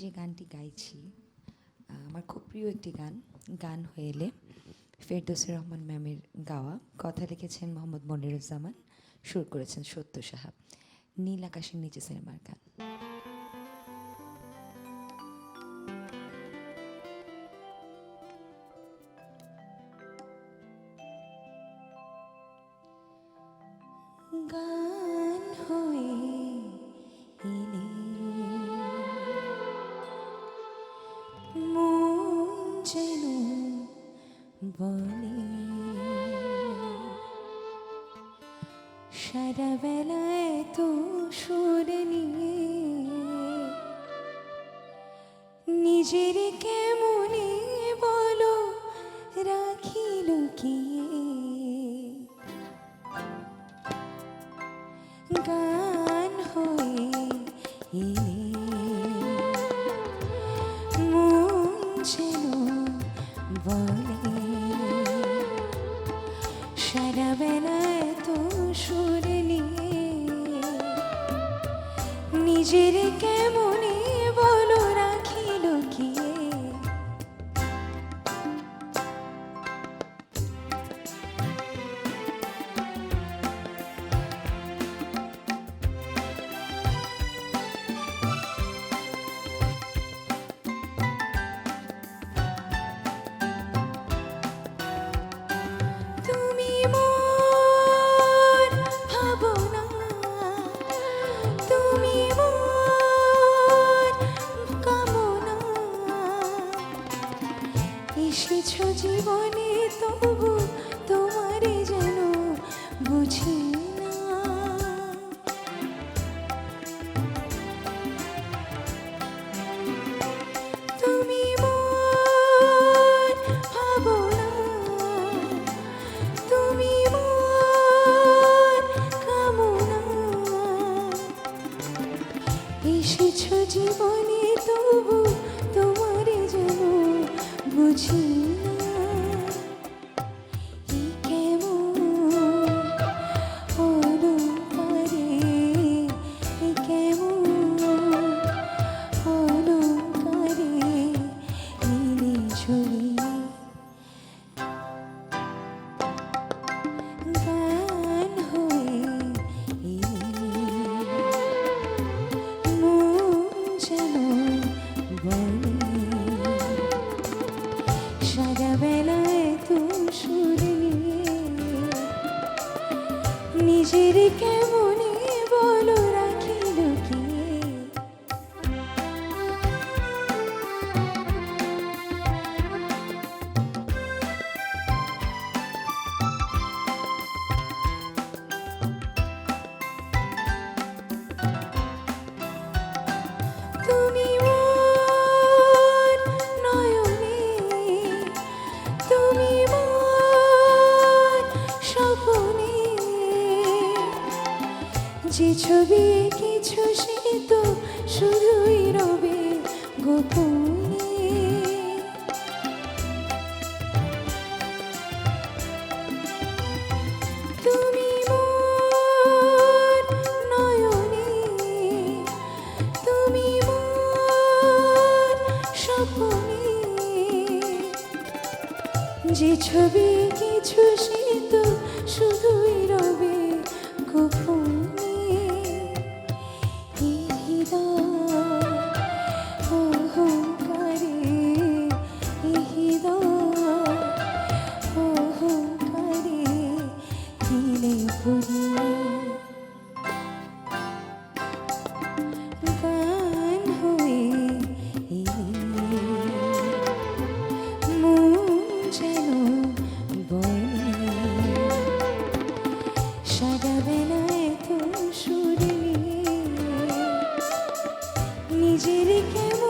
যে গানটি গাইছি আমার খুব প্রিয় একটি গান। গান হয়ে এলে ফেরদৌসী রহমান ম্যামের গাওয়া, কথা লিখেছেন মোহাম্মদ মনিরুজ্জামান, সুর করেছেন সত্য সাহা। নীল আকাশের নিচে সিনেমার গান। গান হয়ে এলে মন যেন বলে সারা বেলায় তো সুর নিয়ে নিজের কেমনে বলো রাখি লুকিয়ে। গান হয়ে এলে মন যেন বলে সারা বেলায় তো সুর নিয়ে নিজের কেমনে বলো রাখি লুকিয়ে। তুমি মোর ভাবনা, তুমি মোর কামনা, এসেছো জীবনে তবু তোমারে যেন বুঝি না। তুমি মোর ভাবনা, তুমি মোর কামনা, এসেছো জীবনে তবু তোমারে যেন বুঝি না। এই কেমন অলংকারে, এই কেমন অলংকারে নীলে ঝুলিয়ে। গান হয়ে এলে মন যেন বলে সারা বেলায় তো সুর নিয়ে নিজের কেমনে বলো রাখি লুকিয়ে। তুমি মোর নয়নে, তুমি মোর স্বপ্নে, যে ছবি কিছু সে তো শুধুই রবে গোপনে। তুমি মোর নয়নে, তুমি মোর স্বপ্নে, যে ছবি কিছু সে তো শুধুই রবে গোপনে। এই হৃদয় অহংকারে, এই হৃদয় অহংকারে দিলে ভরিয়ে। গান হয়ে এলে মন যেন বলে সারা বেলায় তো সুর নিয়ে নিজের কেমন